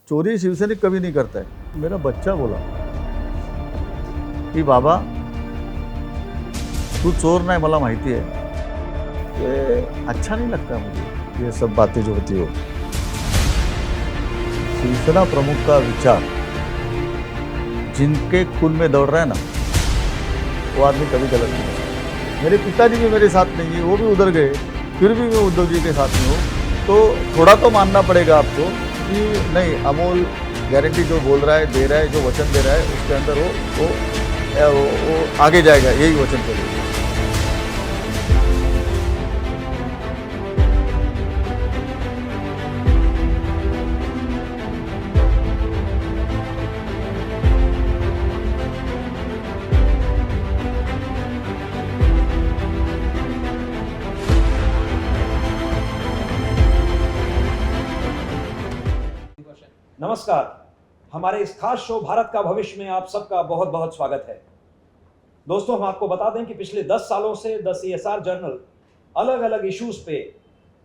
चोरी शिवसैनिक कभी नहीं करता है। मेरा बच्चा बोला की बाबा तू चोर नाही, मला माहिती है। ये अच्छा नहीं लगता मुझे ये सब बातें जो होती हो। शिवसेना प्रमुख का विचार जिनके खून में दौड़ रहा है ना, वो आदमी कभी गलत नहीं करता। मेरे पिताजी भी मेरे साथ नहीं है, वो भी उधर गए, फिर भी मैं उद्धव जी के साथ में हूँ। तो थोड़ा तो मानना पड़ेगा आपको कि नहीं, अमोल गारंटी जो बोल रहा है, दे रहा है, जो वचन दे रहा है उसके अंदर वो आगे जाएगा, यही वचन करेगा। नमस्कार, हमारे इस खास शो भारत का भविष्य में आप सबका बहुत बहुत स्वागत है। दोस्तों, हम आपको बता दें कि पिछले 10 सालों से द CSR जर्नल अलग अलग इश्यूज पे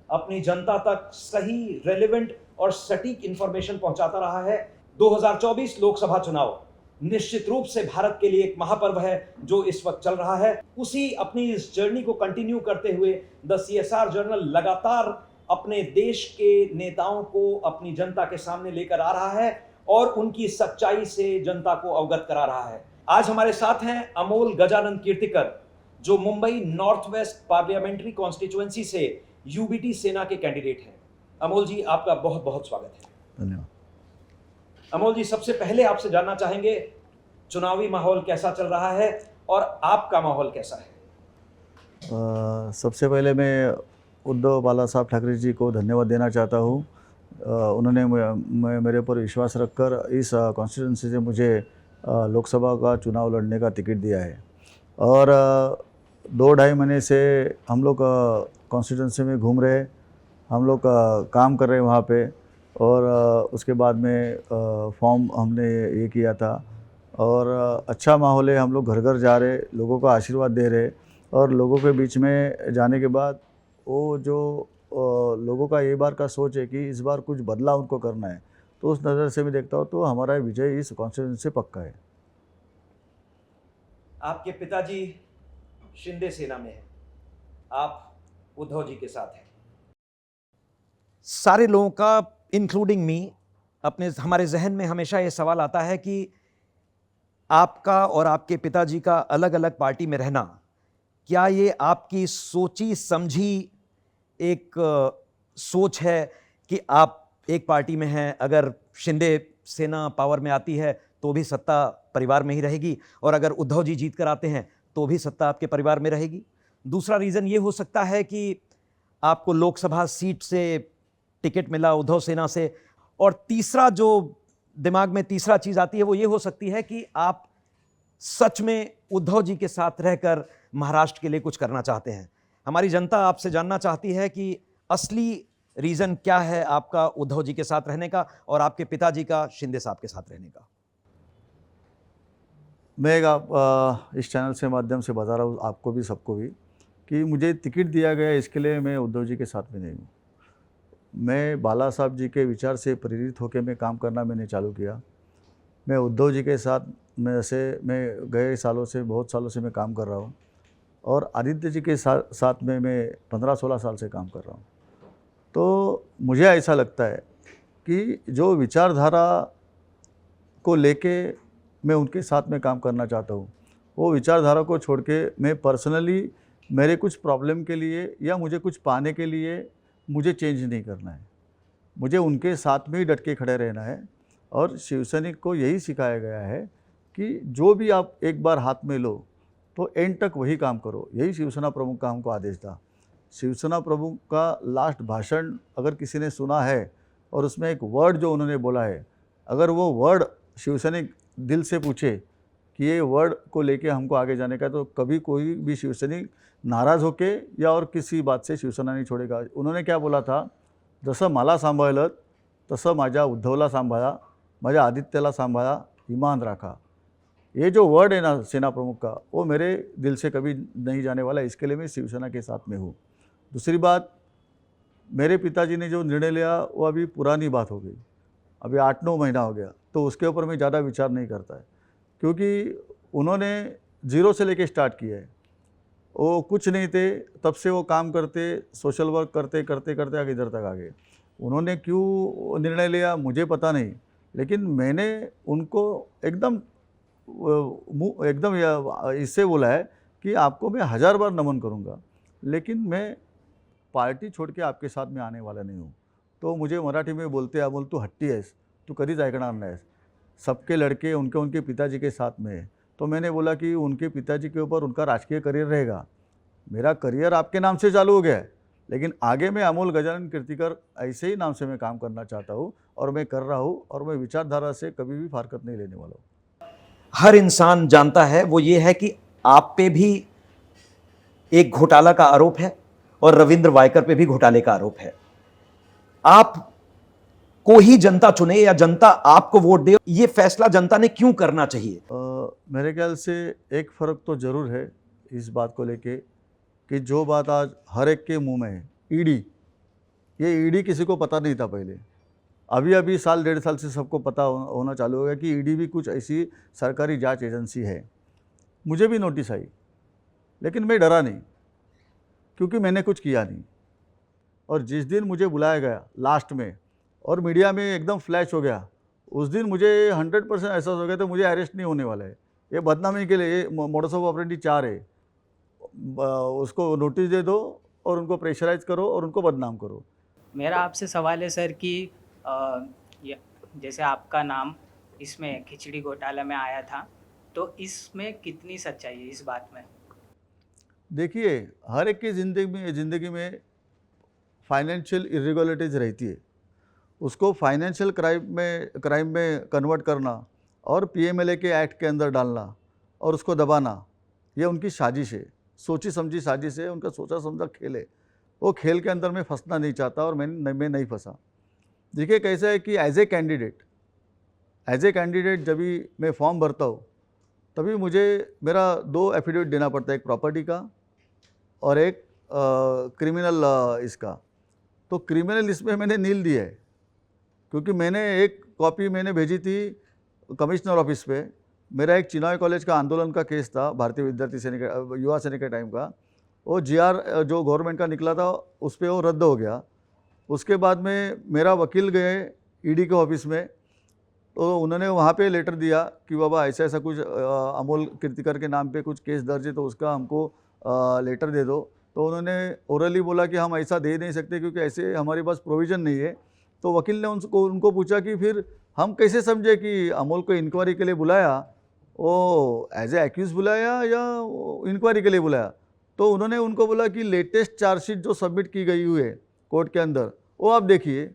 अपनी जनता तक सही, रेलेवेंट और सटीक इंफॉर्मेशन पहुंचाता रहा है। 2024 लोकसभा चुनाव निश्चित रूप से भारत के लिए एक महापर्व है जो इस वक्त चल रहा है। उसी अपनी इस जर्नी को कंटिन्यू करते हुए द CSR जर्नल लगातार अपने देश के नेताओं को अपनी जनता के सामने लेकर आ रहा है और उनकी सच्चाई से जनता को अवगत करा रहा है। आज हमारे साथ हैं अमोल गजानन कीर्तिकर, जो Mumbai north west parliamentary constituency से UBT सेना के कैंडिडेट हैं। अमोल जी, आपका बहुत बहुत स्वागत है। धन्यवाद। अमोल जी, सबसे पहले आपसे जानना चाहेंगे चुनावी माहौल कैसा चल रहा है और आपका माहौल कैसा है? सबसे पहले मैं उद्धव बाला साहब ठाकरे जी को धन्यवाद देना चाहता हूँ। उन्होंने मेरे पर विश्वास रखकर इस कॉन्स्टिट्यूंसी से मुझे लोकसभा का चुनाव लड़ने का टिकट दिया है। और 2-2.5 महीने से हम लोग कॉन्स्टिट्यूंसी में घूम रहे, हम लोग काम कर रहे हैं वहाँ पे। और उसके बाद में फॉर्म हमने ये किया था और अच्छा माहौल है। हम लोग घर घर जा रहे, लोगों को आशीर्वाद दे रहे और लोगों के बीच में जाने के बाद वो जो लोगों का ये बार का सोच है कि इस बार कुछ बदलाव उनको करना है, तो उस नज़र से मैं देखता हूँ तो हमारा विजय इस कॉन्स्टिट्यूंसी से पक्का है। आपके पिताजी शिंदे सेना में हैं, आप उद्धव जी के साथ हैं। सारे लोगों का, इंक्लूडिंग मी, हमारे जहन में हमेशा ये सवाल आता है कि आपका और आपके पिताजी का अलग अलग पार्टी में रहना, क्या ये आपकी सोची समझी एक सोच है कि आप एक पार्टी में हैं, अगर शिंदे सेना पावर में आती है तो भी सत्ता परिवार में ही रहेगी और अगर उद्धव जी जीत कर आते हैं तो भी सत्ता आपके परिवार में रहेगी? दूसरा रीज़न ये हो सकता है कि आपको लोकसभा सीट से टिकट मिला उद्धव सेना से, और तीसरा जो दिमाग में तीसरा चीज़ आती है वो ये हो सकती है कि आप सच में उद्धव जी के साथ रहकर महाराष्ट्र के लिए कुछ करना चाहते हैं। हमारी जनता आपसे जानना चाहती है कि असली रीज़न क्या है आपका उद्धव जी के साथ रहने का और आपके पिताजी का शिंदे साहब के साथ रहने का। मैं इस चैनल से माध्यम से बता रहा हूँ आपको भी, सबको भी, कि मुझे टिकट दिया गया इसके लिए मैं उद्धव जी के साथ में नहीं हूँ। मैं बाला साहब जी के विचार से प्रेरित होकर मैं काम करना मैंने चालू किया। मैं उद्धव जी के साथ मैं गए सालों से, बहुत सालों से मैं काम कर रहा हूँ और आदित्य जी के साथ में मैं 15-16 साल से काम कर रहा हूँ। तो मुझे ऐसा लगता है कि जो विचारधारा को लेके मैं उनके साथ में काम करना चाहता हूँ, वो विचारधारा को छोड़ के मैं पर्सनली मेरे कुछ प्रॉब्लम के लिए या मुझे कुछ पाने के लिए मुझे चेंज नहीं करना है। मुझे उनके साथ में ही डट के खड़े रहना है और शिवसैनिक को यही सिखाया गया है कि जो भी आप एक बार हाथ में लो तो एंड तक वही काम करो। यही शिवसेना प्रमुख का हमको आदेश था। शिवसेना प्रमुख का लास्ट भाषण अगर किसी ने सुना है और उसमें एक वर्ड जो उन्होंने बोला है, अगर वो वर्ड शिवसैनिक दिल से पूछे कि ये वर्ड को लेके हमको आगे जाने का, तो कभी कोई भी शिवसैनिक नाराज़ होके या और किसी बात से शिवसेना नहीं छोड़ेगा। उन्होंने क्या बोला था, जसं मला सांभाळलं तसं माझ्या उद्धवला सांभाळा, माझ्या आदित्यला सांभाळा, ईमान राखा। ये जो वर्ड है ना सेना प्रमुख का, वो मेरे दिल से कभी नहीं जाने वाला। इसके लिए मैं शिवसेना के साथ में हूँ। दूसरी बात, मेरे पिताजी ने जो निर्णय लिया वो अभी पुरानी बात हो गई। अभी 8-9 महीना हो गया, तो उसके ऊपर मैं ज़्यादा विचार नहीं करता है, क्योंकि उन्होंने ज़ीरो से लेके स्टार्ट किया है। वो कुछ नहीं थे, तब से वो काम करते, सोशल वर्क करते करते करते आगे इधर तक आ गए। उन्होंने क्यों निर्णय लिया मुझे पता नहीं, लेकिन मैंने उनको एकदम इससे बोला है कि आपको मैं 1000 बार नमन करूँगा, लेकिन मैं पार्टी छोड़ के आपके साथ में आने वाला नहीं हूँ। तो मुझे मराठी में बोलते अमोल तू हट्टी आहेस, तू कधीच ऐकणार नाहीस, सबके लड़के उनके उनके पिताजी के साथ में है। तो मैंने बोला कि उनके पिताजी के ऊपर उनका राजकीय करियर रहेगा, मेरा करियर आपके नाम से चालू हो गया है, लेकिन आगे मैं अमोल गजानन कीर्तिकर ऐसे ही नाम से मैं काम करना चाहता हूँ और मैं कर रहा हूँ, और मैं विचारधारा से कभी भी फारकत नहीं लेने वाला हूँ। हर इंसान जानता है वो ये है कि आप पे भी एक घोटाला का आरोप है और रविंद्र वायकर पे भी घोटाले का आरोप है। आप को ही जनता चुने या जनता आपको वोट दे, ये फैसला जनता ने क्यों करना चाहिए? मेरे ख्याल से एक फ़र्क तो ज़रूर है इस बात को लेके कि जो बात आज हर एक के मुंह में है, ईडी, ये ईडी किसी को पता नहीं था पहले। अभी अभी साल 1.5 साल से सबको पता होना चालू हो गया कि ईडी भी कुछ ऐसी सरकारी जांच एजेंसी है। मुझे भी नोटिस आई, लेकिन मैं डरा नहीं, क्योंकि मैंने कुछ किया नहीं। और जिस दिन मुझे बुलाया गया लास्ट में और मीडिया में एकदम फ्लैश हो गया, उस दिन मुझे 100% एहसास हो गया तो मुझे अरेस्ट नहीं होने वाला है। ये बदनामी के लिए, ये मोडस ऑफ ऑपरेंडी 4 है, उसको नोटिस दे दो और उनको प्रेशराइज करो और उनको बदनाम करो। मेरा आपसे सवाल है सर कि जैसे आपका नाम इसमें खिचड़ी घोटाला में आया था, तो इसमें कितनी सच्चाई है इस बात में? देखिए, हर एक की ज़िंदगी में फाइनेंशियल इरेगुलरिटीज़ रहती है, उसको फाइनेंशियल क्राइम में कन्वर्ट करना और पीएमएलए के एक्ट के अंदर डालना और उसको दबाना, ये उनकी साजिश है, सोची समझी साजिश है, उनका सोचा समझा खेल है। वो खेल के अंदर मैं फंसना नहीं चाहता और मैं नहीं फंसा। देखिए कैसा है कि एज ए कैंडिडेट जब भी मैं फॉर्म भरता हूँ, तभी मुझे मेरा 2 एफिडेविट देना पड़ता है, एक प्रॉपर्टी का और एक क्रिमिनल इसका। तो क्रिमिनल इसमें मैंने नील दिया है, क्योंकि मैंने एक कॉपी मैंने भेजी थी कमिश्नर ऑफिस पे। मेरा एक चिनॉय कॉलेज का आंदोलन का केस था, भारतीय विद्यार्थी सैनिक युवा सैनिक के टाइम का, वो जीआर जो गवर्नमेंट का निकला था उस पर वो रद्द हो गया। उसके बाद में मेरा वकील गए ईडी के ऑफिस में, तो उन्होंने वहाँ पे लेटर दिया कि बाबा ऐसा ऐसा कुछ अमोल कीर्तिकर के नाम पे कुछ केस दर्ज है, तो उसका हमको लेटर दे दो। तो उन्होंने ओरली बोला कि हम ऐसा दे नहीं सकते क्योंकि ऐसे हमारे पास प्रोविज़न नहीं है। तो वकील ने उनको पूछा कि फिर हम कैसे समझे कि अमोल को इंक्वायरी के लिए बुलाया, वो एज ए एक्यूज बुलाया या इंक्वायरी के लिए बुलाया। तो उन्होंने उनको बोला कि लेटेस्ट चार्जशीट जो सबमिट की गई हुई है कोर्ट के अंदर, वो आप देखिए,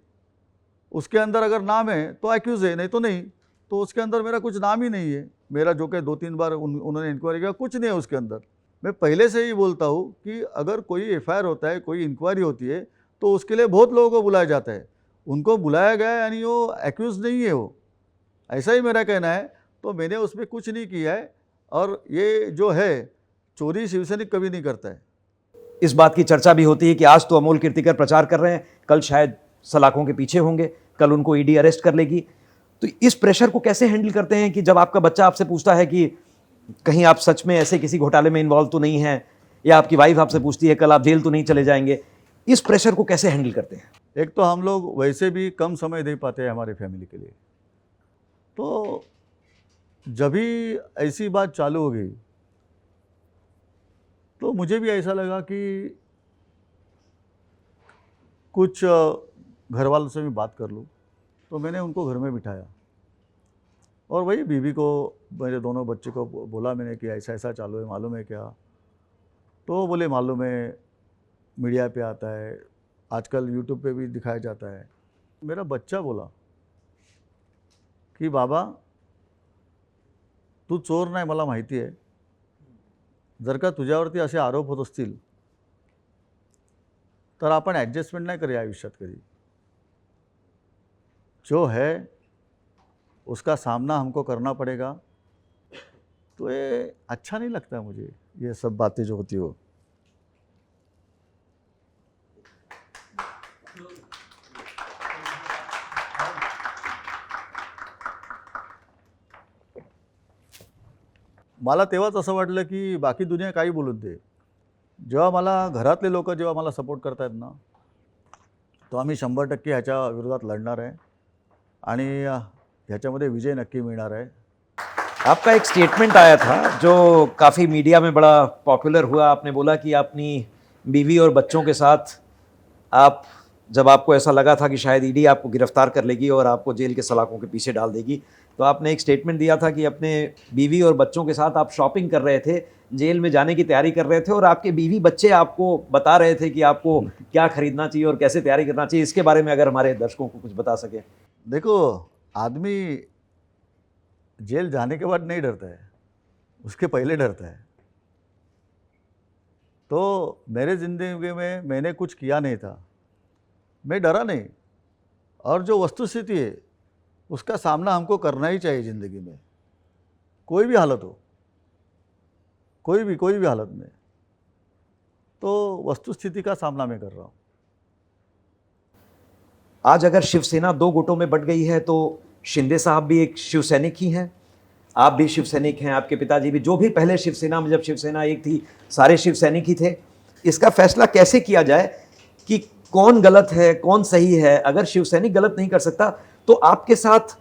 उसके अंदर अगर नाम है तो एक्यूज़ है, नहीं तो नहीं। तो उसके अंदर मेरा कुछ नाम ही नहीं है, मेरा जो कि 2-3 बार उन्होंने इंक्वायरी किया, कुछ नहीं है उसके अंदर। मैं पहले से ही बोलता हूँ कि अगर कोई एफआईआर होता है, कोई इंक्वायरी होती है, तो उसके लिए बहुत लोगों को बुलाया जाता है, उनको बुलाया गया है, यानी वो एक्यूज़ नहीं है, वो ऐसा ही मेरा कहना है। तो मैंने उसमें कुछ नहीं किया है, और ये जो है चोरी शिवसैनिक कभी नहीं करता है। इस बात की चर्चा भी होती है कि आज तो अमोल कीर्तिकर प्रचार कर रहे हैं, कल शायद सलाखों के पीछे होंगे, कल उनको ईडी अरेस्ट कर लेगी। तो इस प्रेशर को कैसे हैंडल करते हैं कि जब आपका बच्चा आपसे पूछता है कि कहीं आप सच में ऐसे किसी घोटाले में इन्वॉल्व तो नहीं है, या आपकी वाइफ आपसे पूछती है कल आप जेल तो नहीं चले जाएंगे, इस प्रेशर को कैसे हैंडल करते हैं? एक तो हम लोग वैसे भी कम समय दे पाते हैं हमारे फैमिली के लिए, तो जब भी ऐसी बात चालू हो गई तो मुझे भी ऐसा लगा कि कुछ घर वालों से भी बात कर लूँ। तो मैंने उनको घर में बिठाया और वही बीवी को, मेरे दोनों बच्चे को बोला मैंने कि ऐसा ऐसा चालू है, मालूम है क्या? तो बोले मालूम है, मीडिया पे आता है, आजकल यूट्यूब पे भी दिखाया जाता है। मेरा बच्चा बोला कि बाबा तू चोर नाही मला माहिती आहे, जर का तुझ्यावरती असे आरोप होत असतील तर आपण ॲडजस्टमेंट नाही करूया आयुष्यात कधी, जो है उसका सामना हमको करना पड़ेगा। तो ये अच्छा नहीं लगता मुझे, ये सब बातें जो होती हो। मला तेव्हाच असं वाटलं की बाकी दुनिया काही बोलून दे, जेव्हा मला घरातले लोक जेव्हा मला सपोर्ट करतायत ना, तो आम्ही 100% ह्याच्या विरोधात लढणार आहे आणि ह्याच्यामध्ये विजय नक्की मिळणार आहे. आपका एक स्टेटमेंट आया था जो काफ़ी मीडिया में बड़ा पॉपुलर हुआ। आपने बोला कि अपनी बीवी और बच्चों के साथ आप, जब आपको ऐसा लगा था कि शायद ईडी आपको गिरफ्तार कर लेगी और आपको जेल के सलाखों के पीछे डाल देगी, तो आपने एक स्टेटमेंट दिया था कि अपने बीवी और बच्चों के साथ आप शॉपिंग कर रहे थे, जेल में जाने की तैयारी कर रहे थे और आपके बीवी बच्चे आपको बता रहे थे कि आपको क्या खरीदना चाहिए और कैसे तैयारी करना चाहिए। इसके बारे में अगर हमारे दर्शकों को कुछ बता सके। देखो, आदमी जेल जाने के बाद नहीं डरता है, उसके पहले डरता है। तो मेरे ज़िंदगी में मैंने कुछ किया नहीं था, मैं डरा नहीं, और जो वस्तुस्थिति है उसका सामना हमको करना ही चाहिए ज़िंदगी में, कोई भी हालत हो, कोई भी हालत में। तो वस्तुस्थिति का सामना मैं कर रहा हूँ। आज अगर शिवसेना दो गुटों में बंट गई है तो शिंदे साहब भी एक शिवसैनिक ही हैं, आप भी शिवसैनिक हैं, आपके पिताजी भी, जो भी पहले शिवसेना में, जब शिवसेना एक थी, सारे शिवसैनिक ही थे। इसका फैसला कैसे किया जाए कि कौन गलत है कौन सही है? अगर शिवसैनिक गलत नहीं कर सकता तो आपके साथ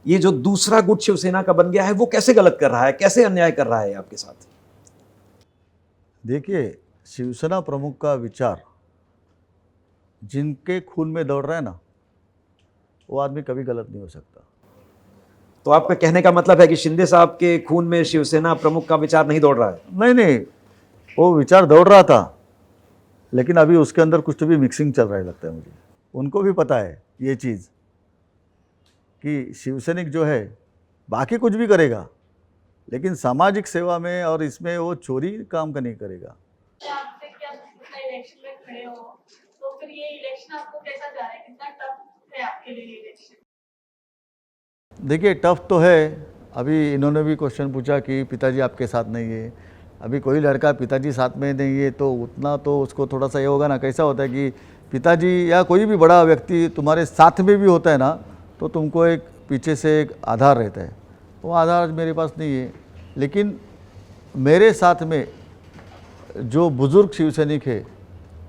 ये जो दूसरा गुट शिवसेना का बन गया है वो कैसे गलत कर रहा है, कैसे अन्याय कर रहा है आपके साथ? देखिए, शिवसेना प्रमुख का विचार जिनके खून में दौड़ रहा है ना, वो आदमी कभी गलत नहीं हो सकता। तो आपका कहने का मतलब है कि शिंदे साहब के खून में शिवसेना प्रमुख का विचार नहीं दौड़ रहा है? नहीं, वो विचार दौड़ रहा था, लेकिन अभी उसके अंदर कुछ तो भी मिक्सिंग चल रहा है लगता है मुझे। उनको भी पता है ये चीज़ कि शिवसैनिक जो है बाकी कुछ भी करेगा, लेकिन सामाजिक सेवा में और इसमें वो चोरी काम का नहीं करेगा। आपसे क्या इलेक्शन में खड़े हो, तो फिर ये इलेक्शन आपको कैसा जा रहा है, कितना टफ है आपके लिए इलेक्शन? देखिए, टफ तो है। अभी इन्होंने भी क्वेश्चन पूछा कि पिताजी आपके साथ नहीं है। अभी कोई लड़का पिताजी साथ में नहीं है तो उतना तो उसको थोड़ा सा ये होगा ना। कैसा होता है कि पिताजी या कोई भी बड़ा व्यक्ति तुम्हारे साथ में भी होता है ना, तो तुमको एक पीछे से एक आधार रहता है। वो आधार मेरे पास नहीं है, लेकिन मेरे साथ में जो बुज़ुर्ग शिवसैनिक है,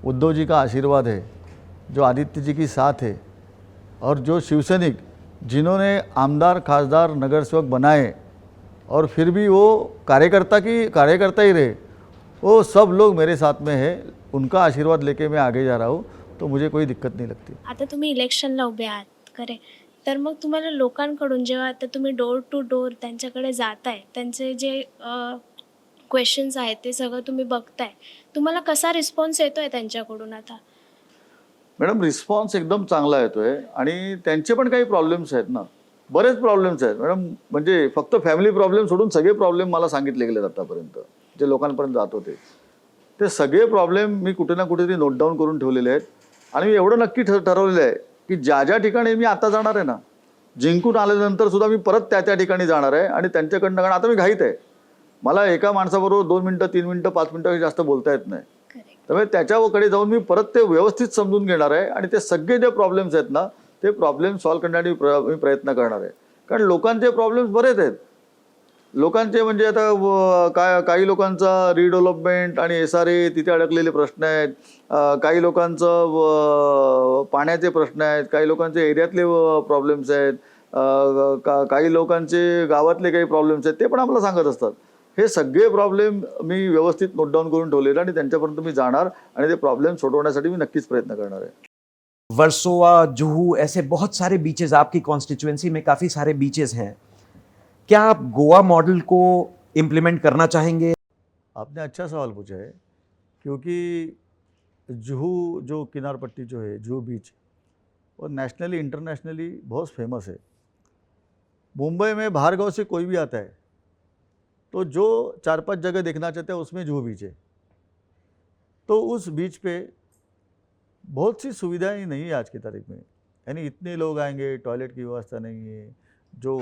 उद्धव जी का आशीर्वाद है, जो आदित्य जी की साथ है, और जो शिवसैनिक जिन्होंने आमदार, खासदार, नगर सेवक बनाए और फिर भी वो कार्यकर्ता ही रहे, वो सब लोग मेरे साथ में है। उनका आशीर्वाद लेके मैं आगे जा रहा हूँ, तो मुझे कोई दिक्कत नहीं लगती। आता तुम्ही इलेक्शनला उभे आहात खरे, तर मग तुम्हाला लोकांकडून जेव्हा आता तुम्ही डोर टू डोर त्यांच्याकडे जाताय, त्यांचे जे क्वेश्चन्स आहेत ते सगळं तुम्ही बघताय, तुम्हाला कसा रिस्पॉन्स येतोय त्यांच्याकडून आता? मॅडम, रिस्पॉन्स एकदम चांगला येतो आहे आणि त्यांचे पण काही प्रॉब्लेम्स आहेत ना, बरेच प्रॉब्लेम्स आहेत मॅडम. म्हणजे फक्त फॅमिली प्रॉब्लेम सोडून सगळे प्रॉब्लेम मला सांगितले गेले आतापर्यंत, जे लोकांपर्यंत जात होते ते सगळे प्रॉब्लेम मी कुठे ना कुठेतरी नोट डाऊन करून ठेवलेले आहेत. आणि मी एवढं नक्की ठरवलेलं आहे की ज्या ठिकाणी मी आता जाणार आहे ना, जिंकून आल्यानंतर सुद्धा मी परत त्या ठिकाणी जाणार आहे आणि त्यांच्याकडनं, कारण आता मी घाईत आहे, मला एका माणसाबरोबर 2 मिनिटं 3 मिनिटं 5 मिनिटं जास्त बोलता येत नाही. त्यामुळे त्याच्याकडे जाऊन मी परत ते व्यवस्थित समजून घेणार आहे आणि ते सगळे जे प्रॉब्लेम्स आहेत ना, ते प्रॉब्लेम सॉल्व्ह करण्यासाठी मी प्रयत्न करणार आहे. कारण लोकांचे प्रॉब्लेम्स बरेच आहेत. लोकांचे म्हणजे आता काही लोकांचा रिडेव्हलपमेंट आणि SRA तिथे अडकलेले प्रश्न आहेत, काही लोकांचं पाण्याचे प्रश्न आहेत, काही लोकांचे एरियातले प्रॉब्लेम्स आहेत, काही लोकांचे गावातले काही प्रॉब्लेम्स आहेत, ते पण आम्हाला सांगत असतात. हे सगळे प्रॉब्लेम मी व्यवस्थित नोट डाऊन करून ठेवलेले आणि त्यांच्यापर्यंत मी जाणार आणि ते प्रॉब्लेम सोडवण्यासाठी मी नक्कीच प्रयत्न करणार आहे. वर्सोवा, जुहू, ऐसे बहुत सारे बीचेस, आपकी कॉन्स्टिट्यूएंसी में काफ़ी सारे बीचेस हैं, क्या आप गोवा मॉडल को इम्प्लीमेंट करना चाहेंगे? आपने अच्छा सवाल पूछा है, क्योंकि जुहू जो किनार पट्टी जो है, जुहू बीच, वो नेशनली इंटरनेशनली बहुत फेमस है। मुंबई में बाहर गाँव से कोई भी आता है तो जो 4-5 जगह देखना चाहते हैं उसमें जुहू बीच है। तो उस बीच पे बहुत सी सुविधाएं नहीं है आज की तारीख में, यानी इतने लोग आएंगे, टॉयलेट की व्यवस्था नहीं है, जो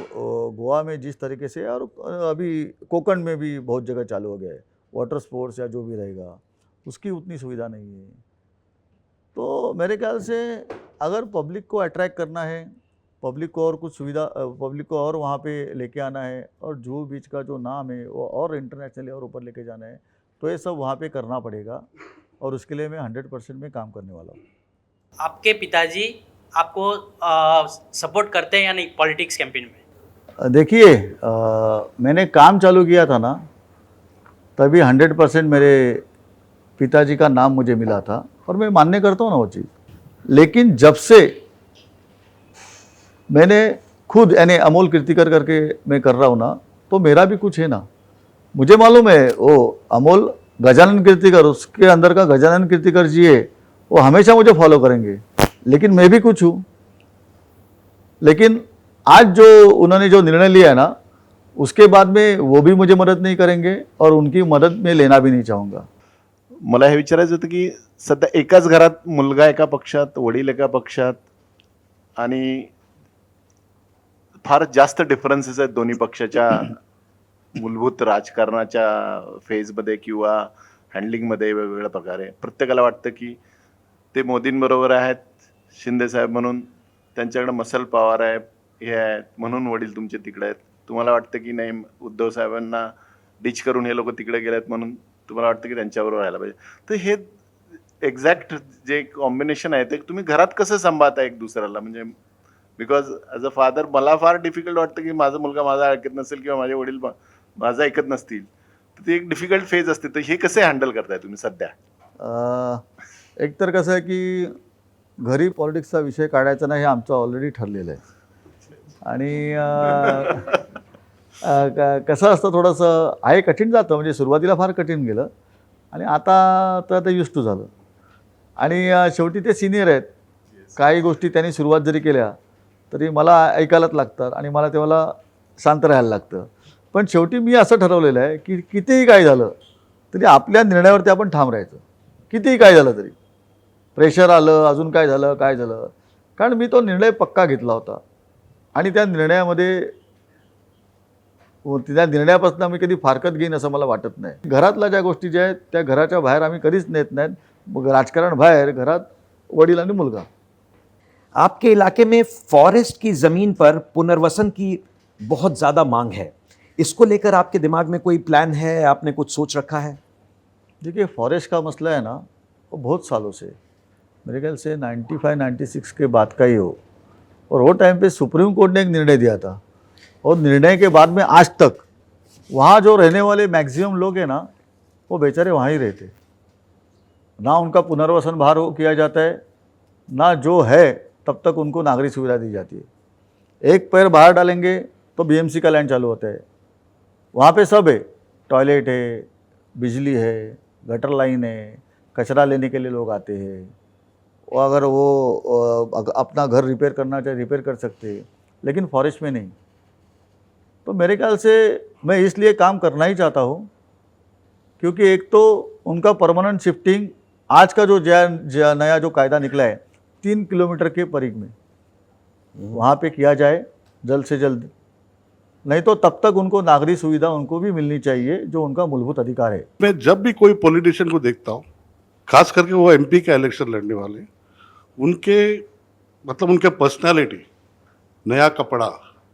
गोवा में जिस तरीके से, और अभी कोकण में भी बहुत जगह चालू हो गया है, वाटर स्पोर्ट्स या जो भी रहेगा उसकी उतनी सुविधा नहीं है। तो मेरे ख्याल से अगर पब्लिक को अट्रैक्ट करना है पब्लिक को और कुछ सुविधा पब्लिक को और वहाँ पे लेके आना है, और जुहू बीच का जो नाम है वो और इंटरनेशनली और ऊपर लेके जाना है, तो ये सब वहाँ पे करना पड़ेगा, और उसके लिए मैं 100% में काम करने वाला हूँ। आपके पिताजी आपको सपोर्ट करते हैं या नहीं पॉलिटिक्स कैंपेन में? देखिए, मैंने काम चालू किया था ना, तभी 100% मेरे पिताजी का नाम मुझे मिला था, और मैं मान्य करता हूँ ना वो चीज़। लेकिन जब से मैंने खुद यानी अमोल कीर्तिकर करके मैं कर रहा हूँ ना, तो मेरा भी कुछ है ना। मुझे मालूम है वो अमोल गजानन कीर्तिकर, उसके अंदर का गजानन कीर्तिकर जी है, वो हमेशा मुझे फॉलो करेंगे, लेकिन मैं भी कुछ हूँ। लेकिन आज जो उन्होंने जो निर्णय लिया है ना, उसके बाद में वो भी मुझे मदद नहीं करेंगे, और उनकी मदद मैं लेना भी नहीं चाहूँगा। मला हे विचारायचं होतं की सध्या एकाच घरात मुलगा एका पक्षात, वडील एका पक्षात, आणि फार जास्त डिफरन्सेस आहेत दोन्ही पक्षाच्या मूलभूत राजकारणाच्या फेजमध्ये किंवा हँडलिंगमध्ये वेगवेगळ्या प्रकारे. प्रत्येकाला वाटतं की ते मोदींबरोबर आहेत, शिंदेसाहेब म्हणून त्यांच्याकडे मसल पॉवर आहे, हे आहेत म्हणून वडील तुमचे तिकडे आहेत. तुम्हाला वाटतं की नाही, उद्धव साहेबांना डिच करून हे लोक तिकडे गेलेत म्हणून तुम्हाला वाटतं की त्यांच्याबरोबर राहायला पाहिजे. तर हे एक्झॅक्ट जे कॉम्बिनेशन आहे ते तुम्ही घरात कसं सांभाळता एक दुसऱ्याला? म्हणजे बिकॉज ॲज अ फादर मला फार डिफिकल्ट वाटतं की माझा मुलगा माझा ऐकत नसेल किंवा माझे वडील माझं ऐकत नसतील, तर ती एक डिफिकल्ट फेज असते. तर हे कसे हँडल करताय तुम्ही सध्या? एक तर कसं आहे की घरी पॉलिटिक्सचा विषय काढायचा नाही, हे आमचं ऑलरेडी ठरलेलं आहे. आणि कसं असतं, थोडंसं आहे, कठीण जातं. म्हणजे सुरुवातीला फार कठीण गेलं, आणि आता तर ते युज टू झालं. आणि शेवटी ते सिनियर आहेत. काही गोष्टी त्यांनी सुरुवात जरी केल्या तरी मला ऐकायलाच लागतात, आणि मला तेव्हा शांत राहायला लागतं. पण शेवटी मी असं ठरवलेलं आहे की कितीही काय झालं तरी आपल्या निर्णयावरती आपण ठाम राहायचं. कितीही काय झालं तरी, प्रेशर आलं, अजून काय झालं, कारण मी तो निर्णय पक्का घेतला होता, आणि त्या निर्णयापासून आम्ही कधी फारकत घेईन असं मला वाटत नाही. घरातल्या ज्या गोष्टी ज्या आहेत त्या घराच्या बाहेर आम्ही कधीच नेत नाहीत. मग राजकारण बाहेर, घरात वडील आणि मुलगा. आपके इलाके में फॉरेस्ट की ज़मीन पर पुनर्वसन की बहुत ज़्यादा मांग है, इसको लेकर आपके दिमाग में कोई प्लान है, आपने कुछ सोच रखा है? देखिए, फॉरेस्ट का मसला है ना, वो बहुत सालों से, मेरे ख्याल से 95-96 के बाद का ही हो, और वो टाइम पे सुप्रीम कोर्ट ने एक निर्णय दिया था, और निर्णय के बाद में आज तक वहाँ जो रहने वाले मैक्सिमम लोग हैं ना, वो बेचारे वहाँ ही रहते, ना उनका पुनर्वसन बाहर किया जाता है, ना जो है तब तक उनको नागरिक सुविधा दी जाती है. एक पैर बाहर डालेंगे तो बीएमसी का लैंड चालू होता है, वहाँ पे सब है, टॉयलेट है, बिजली है, गटर लाइन है, कचरा लेने के लिए लोग आते हैं, और अगर वो अपना घर रिपेयर करना चाहे रिपेयर कर सकते हैं, लेकिन फॉरेस्ट में नहीं. तो मेरे ख्याल से मैं इसलिए काम करना ही चाहता हूँ क्योंकि एक तो उनका परमानेंट शिफ्टिंग, आज का जो नया जो कायदा निकला है 3 किलोमीटर के परिघ में वहाँ पे किया जाए जल्द से जल्द, नहीं तो तब तक उनको नागरिक सुविधा उनको भी मिलनी चाहिए जो उनका मूलभूत अधिकार है. मैं जब भी कोई पॉलिटिशियन को देखता हूँ, खास करके वो एमपी का इलेक्शन लड़ने वाले, उनके मतलब उनके पर्सनालिटी, नया कपड़ा,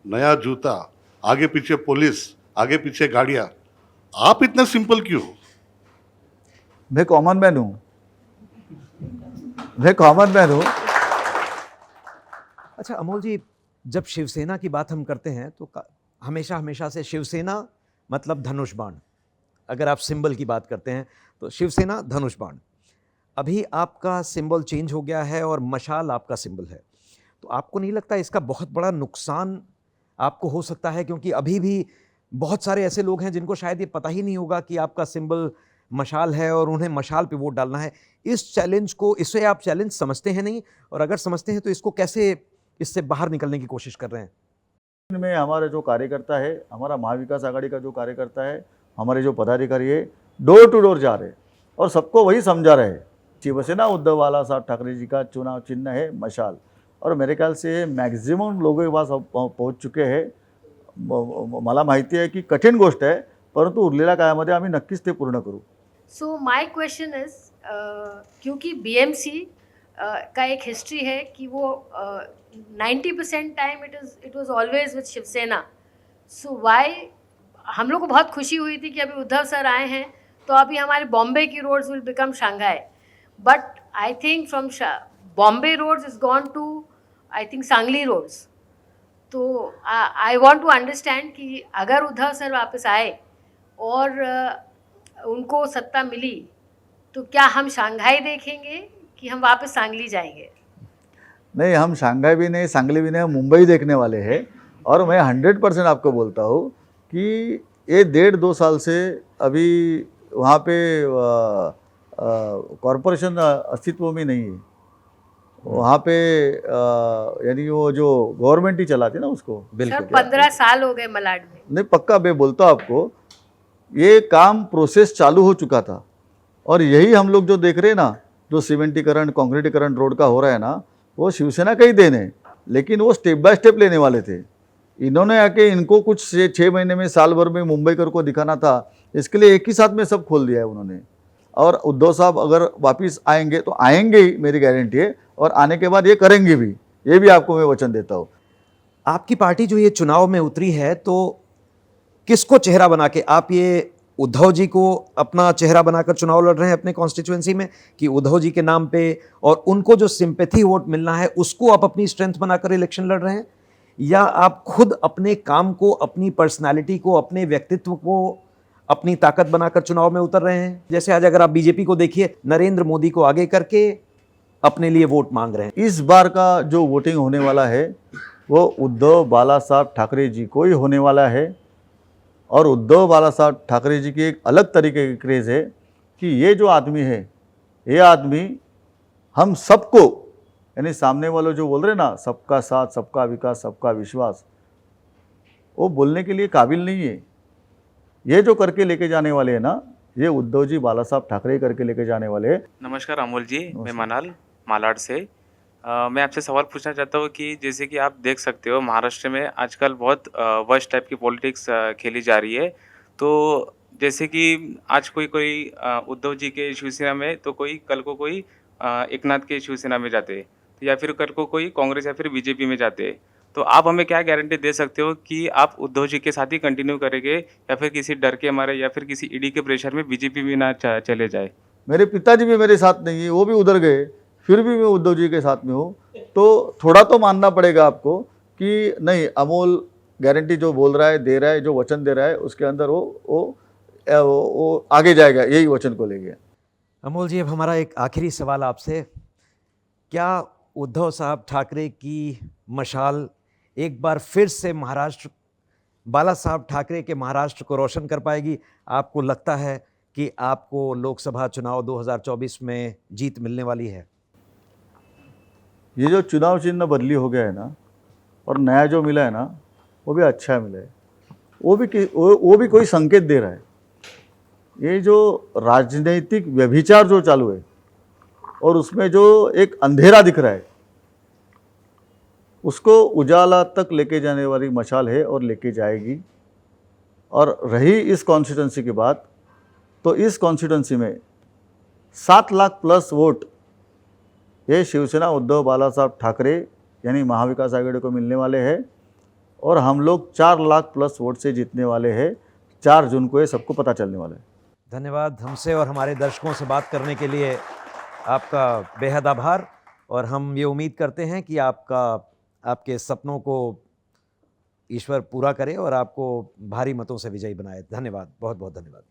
नया जूता, आगे पीछे पुलिस, आगे पीछे गाड़ियाँ, आप इतना सिंपल क्यों? मैं कॉमन मैन हूँ, मैं कॉमन मैन हूँ. अच्छा अमोल जी, जब शिवसेना की बात हम करते हैं तो हमेशा से शिवसेना मतलब धनुष बाण. अगर आप सिंबल की बात करते हैं तो शिवसेना धनुष बाण. अभी आपका सिंबल चेंज हो गया है और मशाल आपका सिंबल है, तो आपको नहीं लगता इसका बहुत बड़ा नुकसान आपको हो सकता है? क्योंकि अभी भी बहुत सारे ऐसे लोग हैं जिनको शायद ये पता ही नहीं होगा कि आपका सिंबल मशाल है और उन्हें मशाल पे वोट डालना है. इस चैलेंज को, इसे आप चैलेंज समझते हैं नहीं, और अगर समझते हैं तो इसको कैसे, इससे बाहर निकलने की कोशिश कर रहे हैं? में हमारा जो कार्यकर्ता है, हमारा महाविकास आघाड़ी का जो कार्यकर्ता है, हमारे जो पदाधिकारी है, डोर टू डोर जा रहे हैं और सबको वही समझा रहे हैं. शिवसेना उद्धव बाला साहब ठाकरे जी का चुनाव चिन्ह है मशाल, और मेरे ख्याल से मॅक्झिमम लोक के पास पहुंच चुके हैं. मला माहिती आहे की कठीण गोष्ट आहे, परंतु उरलेल्या काळामध्ये आम्ही नक्कीच ते पूर्ण करू. सो माय क्वेश्चन इज, क्योंकि बीएमसी का एक हिस्ट्री है कि वो 90% time it was always with Shivsena. So why हम लोग को बहुत खुशी हुई थी कि अभी उद्धव सर आए हैं तो अभी हमारे बॉम्बे की roads will become Shanghai. But I think from Bombay roads is gone to I think Sangli roads. तो आई वांट टू अंडरस्टैंड कि अगर उद्धव सर वापस आए और उनको सत्ता मिली तो क्या हम शंघाई देखेंगे कि हम वापस सांगली जाएंगे? नहीं, हम शंघाई भी नहीं, सांगली भी नहीं, हम मुंबई देखने वाले हैं. और मैं 100% आपको बोलता हूँ कि ये 1.5-2 साल से अभी वहाँ पे कॉरपोरेशन अस्तित्व में नहीं है. वहाँ पे यानी वो जो गवर्नमेंट ही चलाती है ना उसको. सर 15 साल हो गए मलाड में. नहीं, पक्का मैं बोलता हूँ आपको, ये काम प्रोसेस चालू हो चुका था. और यही हम लोग जो देख रहे हैं ना, जो सीमेंटीकरण कंक्रीटीकरण रोड का हो रहा है ना, वो शिवसेना का ही देन है. लेकिन वो स्टेप बाय स्टेप लेने वाले थे. इन्होंने आके इनको कुछ 6 महीने में, साल भर में मुंबईकर को दिखाना था, इसके लिए एक ही साथ में सब खोल दिया है उन्होंने. और उद्धव साहब अगर वापस आएंगे तो आएंगे ही, मेरी गारंटी है. और आने के बाद ये करेंगे भी, ये भी आपको मैं वचन देता हूँ. आपकी पार्टी जो ये चुनाव में उतरी है, तो किसको चेहरा बना के आप ये उद्धव जी को अपना चेहरा बनाकर चुनाव लड़ रहे हैं अपने कॉन्स्टिट्यूएंसी में, कि उद्धव जी के नाम पे और उनको जो सिंपैथी वोट मिलना है उसको आप अपनी स्ट्रेंथ बनाकर इलेक्शन लड़ रहे हैं, या आप खुद अपने काम को, अपनी पर्सनालिटी को, अपने व्यक्तित्व को अपनी ताकत बनाकर चुनाव में उतर रहे हैं? जैसे आज अगर आप बीजेपी को देखिए, नरेंद्र मोदी को आगे करके अपने लिए वोट मांग रहे हैं. इस बार का जो वोटिंग होने वाला है वो उद्धव बाला साहब ठाकरे जी को ही होने वाला है. और उद्धव बाला साहब ठाकरे जी की एक अलग तरीके की क्रेज़ है कि ये जो आदमी है, ये आदमी हम सबको, यानी सामने वाले जो बोल रहे ना, सबका साथ, सबका विकास, सबका विश्वास, वो बोलने के लिए काबिल नहीं है. ये जो करके लेके जाने वाले हैं ना, ये उद्धव जी बाला साहब ठाकरे करके लेके जाने वाले हैं. नमस्कार अमोल जी, मैं मनाल मालाड से. मैं आपसे सवाल पूछना चाहता हूँ कि जैसे कि आप देख सकते हो महाराष्ट्र में आजकल बहुत वर्स्ट टाइप की पॉलिटिक्स खेली जा रही है. तो जैसे कि आज कोई उद्धव जी के शिवसेना में, तो कोई कल को कोई एकनाथ के शिवसेना में जाते, या फिर कल को कोई कांग्रेस या फिर बीजेपी में जाते. तो आप हमें क्या गारंटी दे सकते हो कि आप उद्धव जी के साथ ही कंटिन्यू करेंगे, या फिर किसी डर के मारे या फिर किसी ईडी के प्रेशर में बीजेपी भी ना चले जाए? मेरे पिताजी भी मेरे साथ नहीं है, वो भी उधर गए, फिर भी मैं उद्धव जी के साथ में हूँ. तो थोड़ा तो मानना पड़ेगा आपको कि नहीं, अमोल गारंटी जो बोल रहा है, दे रहा है, जो वचन दे रहा है, उसके अंदर वो आगे जाएगा, यही वचन को लेके. अमोल जी, अब हमारा एक आखिरी सवाल आपसे, क्या उद्धव साहब ठाकरे की मशाल एक बार फिर से महाराष्ट्र, बाला साहब ठाकरे के महाराष्ट्र को रोशन कर पाएगी? आपको लगता है कि आपको लोकसभा चुनाव 2024 में जीत मिलने वाली है? ये जो चुनाव चिन्ह बदली हो गया है ना, और नया जो मिला है ना, वो भी अच्छा मिला है. वो भी कोई संकेत दे रहा है. ये जो राजनीतिक व्यभिचार जो चालू है और उसमें जो एक अंधेरा दिख रहा है, उसको उजाला तक लेके जाने वाली मशाल है और लेके जाएगी. और रही इस कॉन्स्टिट्यूंसी की बात, तो इस कॉन्स्टिट्यूंसी में 7 लाख प्लस वोट ये शिवसेना उद्धव बाला साहब ठाकरे यानी महाविकास आघाड़ी को मिलने वाले हैं. और हम लोग 4 लाख प्लस वोट से जीतने वाले हैं. 4 जून को ये सबको पता चलने वाला है. धन्यवाद. हमसे और हमारे दर्शकों से बात करने के लिए आपका बेहद आभार. और हम ये उम्मीद करते हैं कि आपके सपनों को ईश्वर पूरा करे और आपको भारी मतों से विजयी बनाए. धन्यवाद, बहुत बहुत धन्यवाद.